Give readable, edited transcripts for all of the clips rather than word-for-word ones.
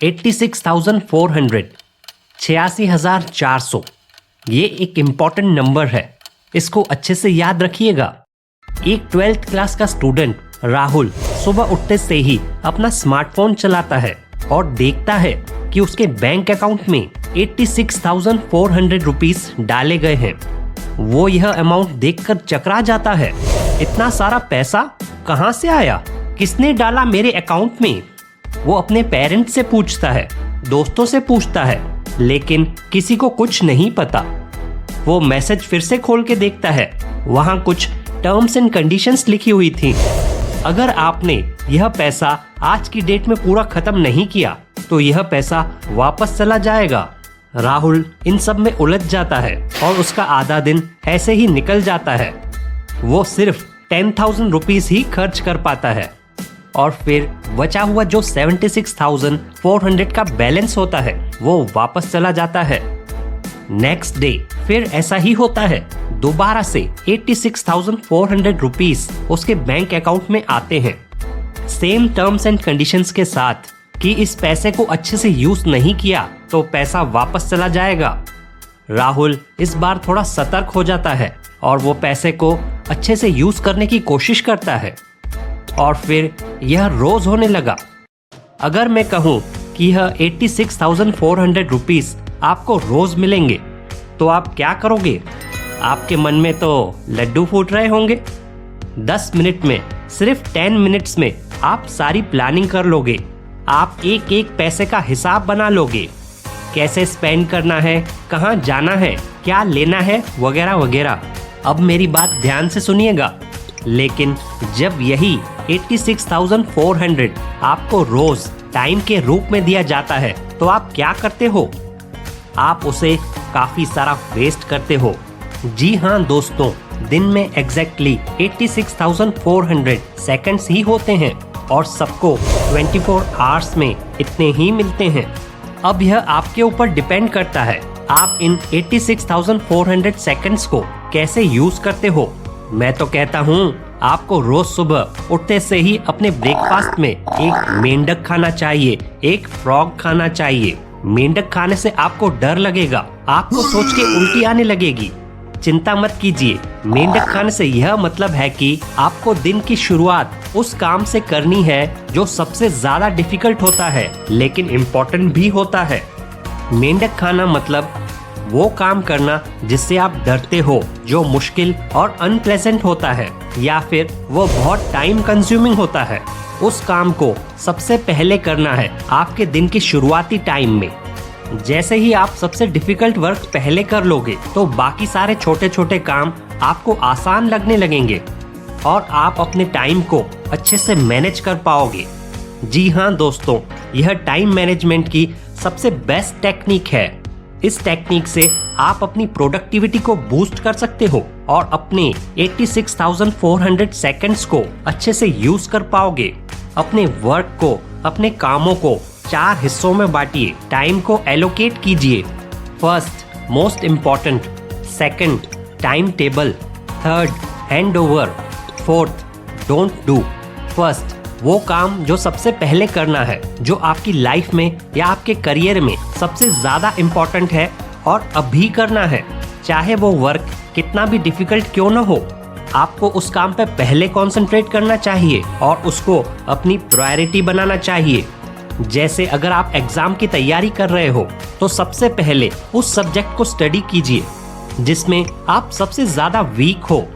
86,400, 86,400। ये एक important number है, इसको अच्छे से याद रखिएगा। एक 12th क्लास का स्टूडेंट राहुल सुबह उठते से ही अपना स्मार्टफोन चलाता है और देखता है कि उसके बैंक अकाउंट में 86,400 रुपीस डाले गए हैं। वो यह अमाउंट देखकर चकरा जाता है। इतना सारा पैसा कहाँ से आया? किसने डाला मेरे अकाउंट में? वो अपने पेरेंट्स से पूछता है, दोस्तों से पूछता है, लेकिन किसी को कुछ नहीं पता। वो मैसेज फिर से खोल के देखता है, वहाँ कुछ टर्म्स एंड कंडीशंस लिखी हुई थी। अगर आपने यह पैसा आज की डेट में पूरा खत्म नहीं किया तो यह पैसा वापस चला जाएगा। राहुल इन सब में उलझ जाता है और उसका आधा दिन ऐसे ही निकल जाता है। वो सिर्फ 10,000 रुपीस ही खर्च कर पाता है और फिर बचा हुआ जो 76,400 का बैलेंस होता है वो वापस चला जाता है। नेक्स्ट डे फिर ऐसा ही होता है। दोबारा से 86,400 रुपीस उसके बैंक अकाउंट में आते हैं, सेम टर्म्स एंड कंडीशंस के साथ कि इस पैसे को अच्छे से यूज नहीं किया तो पैसा वापस चला जाएगा। राहुल इस बार थोड़ा सतर्क हो जाता है और वो पैसे को अच्छे से यूज करने की कोशिश करता है और फिर यह रोज होने लगा। अगर मैं कहूँ कि यह 86,400 रुपीस आपको रोज मिलेंगे तो आप क्या करोगे? आपके मन में तो लड्डू फूट रहे होंगे। 10 मिनट में, सिर्फ 10 मिनट्स में आप सारी प्लानिंग कर लोगे। आप एक एक पैसे का हिसाब बना लोगे, कैसे स्पेंड करना है, कहाँ जाना है, क्या लेना है, वगैरह वगैरह। अब मेरी बात ध्यान से सुनिएगा। लेकिन जब यही 86,400 आपको रोज टाइम के रूप में दिया जाता है तो आप क्या करते हो? आप उसे काफी सारा वेस्ट करते हो। जी हाँ दोस्तों, दिन में एग्जैक्टली 86,400 सेकंड्स ही होते हैं और सबको 24 आवर्स में इतने ही मिलते हैं। अब यह आपके ऊपर डिपेंड करता है, आप इन 86,400 सेकंड्स को कैसे यूज करते हो। मैं तो कहता हूँ आपको रोज सुबह उठते से ही अपने ब्रेकफास्ट में एक मेंढक खाना चाहिए, एक फ्रॉग खाना चाहिए। मेंढक खाने से आपको डर लगेगा, आपको सोच के उल्टी आने लगेगी। चिंता मत कीजिए, मेंढक खाने से यह मतलब है कि आपको दिन की शुरुआत उस काम से करनी है जो सबसे ज्यादा डिफिकल्ट होता है लेकिन इम्पोर्टेंट भी होता है। मेंढक खाना मतलब वो काम करना जिससे आप डरते हो, जो मुश्किल और अनप्लेजेंट होता है या फिर वो बहुत टाइम कंज्यूमिंग होता है। उस काम को सबसे पहले करना है आपके दिन की शुरुआती टाइम में। जैसे ही आप सबसे डिफिकल्ट वर्क पहले कर लोगे तो बाकी सारे छोटे छोटे काम आपको आसान लगने लगेंगे और आप अपने टाइम को अच्छे से मैनेज कर पाओगे। जी हाँ दोस्तों, यह टाइम मैनेजमेंट की सबसे बेस्ट टेक्निक है। इस टेक्निक से आप अपनी प्रोडक्टिविटी को बूस्ट कर सकते हो और अपने 86,400 सेकंड्स को अच्छे से यूज कर पाओगे। अपने वर्क को, अपने कामों को 4 हिस्सों में बांटिए। टाइम को एलोकेट कीजिए। First, most important. Second, time table. Third, hand over. Fourth, don't do. First, वो काम जो सबसे पहले करना है, जो आपकी लाइफ में या आपके करियर में सबसे ज्यादा इम्पोर्टेंट है और अभी करना है। चाहे वो वर्क कितना भी डिफिकल्ट क्यों ना हो, आपको उस काम पे पहले कंसंट्रेट करना चाहिए और उसको अपनी प्रायोरिटी बनाना चाहिए। जैसे अगर आप एग्जाम की तैयारी कर रहे हो तो सबसे पहले उस सब्जेक्ट को स्टडी कीजिए जिसमें आप सबसे ज्यादा वीक हो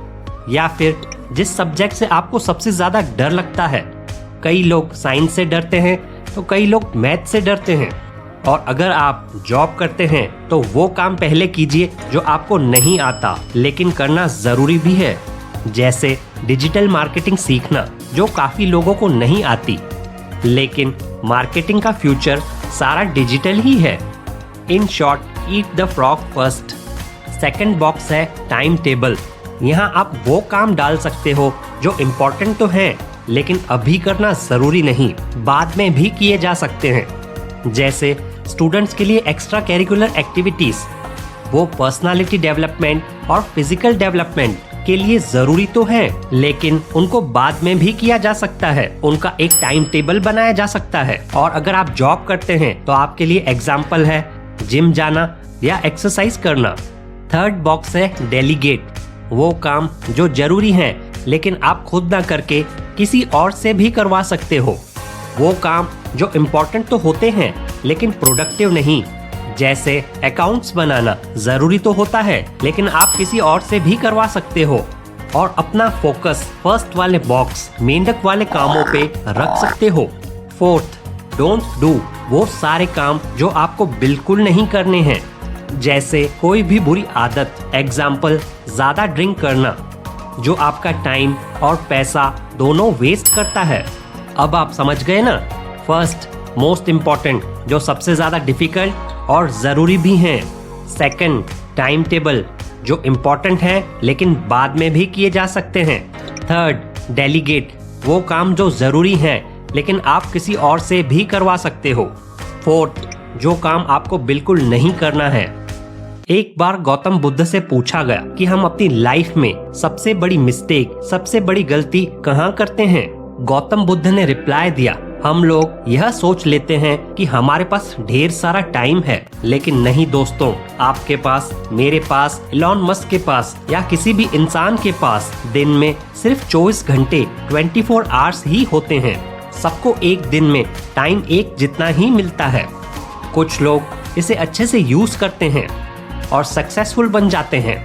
या फिर जिस सब्जेक्ट से आपको सबसे ज्यादा डर लगता है। कई लोग साइंस से डरते हैं तो कई लोग मैथ से डरते हैं। और अगर आप जॉब करते हैं तो वो काम पहले कीजिए जो आपको नहीं आता लेकिन करना जरूरी भी है। जैसे डिजिटल मार्केटिंग सीखना, जो काफी लोगों को नहीं आती, लेकिन मार्केटिंग का फ्यूचर सारा डिजिटल ही है। In short, eat the frog first. Second box है टाइम टेबल। यहाँ आप वो काम डाल सकते हो जो इम्पोर्टेंट तो हैं लेकिन अभी करना जरूरी नहीं, बाद में भी किए जा सकते हैं। जैसे स्टूडेंट्स के लिए एक्स्ट्रा करिकुलर एक्टिविटीज, वो पर्सनालिटी डेवलपमेंट और फिजिकल डेवलपमेंट के लिए जरूरी तो है, लेकिन उनको बाद में भी किया जा सकता है। उनका एक टाइम टेबल बनाया जा सकता है। और अगर आप जॉब करते हैं तो आपके लिए एग्जाम्पल है जिम जाना या एक्सरसाइज करना। थर्ड बॉक्स है डेलीगेट, वो काम जो जरूरी हैं लेकिन आप खुद ना करके किसी और से भी करवा सकते हो। वो काम जो इम्पोर्टेंट तो होते हैं लेकिन प्रोडक्टिव नहीं, जैसे अकाउंट्स बनाना जरूरी तो होता है लेकिन आप किसी और से भी करवा सकते हो। और अपना फोकस फर्स्ट वाले बॉक्स मेंढक वाले कामों पे रख सकते हो। फोर्थ, डोंट डू, वो सारे काम जो आपको बिल्कुल नहीं करने हैं, जैसे कोई भी बुरी आदत, एग्जाम्पल ज्यादा ड्रिंक करना, जो आपका टाइम और पैसा दोनों वेस्ट करता है। अब आप समझ गए ना? फर्स्ट, मोस्ट इम्पोर्टेंट, जो सबसे ज्यादा डिफिकल्ट और जरूरी भी हैं। सेकंड, टाइम टेबल, जो इम्पोर्टेंट है लेकिन बाद में भी किए जा सकते हैं। थर्ड, डेलीगेट, वो काम जो जरूरी है लेकिन आप किसी और से भी करवा सकते हो। फोर्थ, जो काम आपको बिल्कुल नहीं करना है। एक बार गौतम बुद्ध से पूछा गया कि हम अपनी लाइफ में सबसे बड़ी मिस्टेक, सबसे बड़ी गलती कहाँ करते हैं। गौतम बुद्ध ने रिप्लाई दिया, हम लोग यह सोच लेते हैं कि हमारे पास ढेर सारा टाइम है, लेकिन नहीं दोस्तों, आपके पास, मेरे पास, इलॉन मस्क के पास या किसी भी इंसान के पास दिन में सिर्फ 24 घंटे 24 आवर्स ही होते हैं। सबको एक दिन में टाइम एक जितना ही मिलता है। कुछ लोग इसे अच्छे से यूज करते हैं और सक्सेसफुल बन जाते हैं,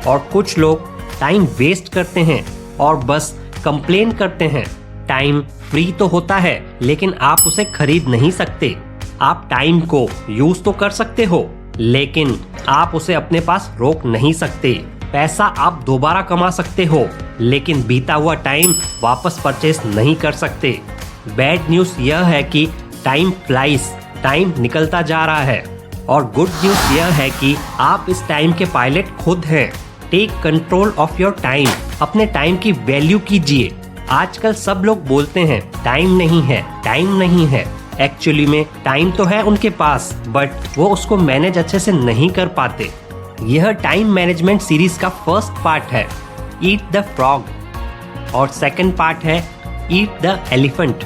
और कुछ लोग टाइम वेस्ट करते हैं और बस कंप्लेन करते हैं। टाइम फ्री तो होता है लेकिन आप उसे खरीद नहीं सकते। आप टाइम को यूज तो कर सकते हो लेकिन आप उसे अपने पास रोक नहीं सकते। पैसा आप दोबारा कमा सकते हो लेकिन बीता हुआ टाइम वापस परचेस नहीं कर सकते। बैड न्यूज यह है कि टाइम फ्लाइज, टाइम निकलता जा रहा है, और गुड न्यूज यह है कि आप इस टाइम के पायलट खुद हैं। Take control of your time, अपने टाइम की वैल्यू कीजिए। आजकल सब लोग बोलते हैं टाइम नहीं है, टाइम नहीं है। एक्चुअली में टाइम तो है उनके पास, बट वो उसको मैनेज अच्छे से नहीं कर पाते। यह टाइम मैनेजमेंट सीरीज का फर्स्ट पार्ट है, ईट द फ्रॉग, और सेकंड पार्ट है ईट द एलिफेंट।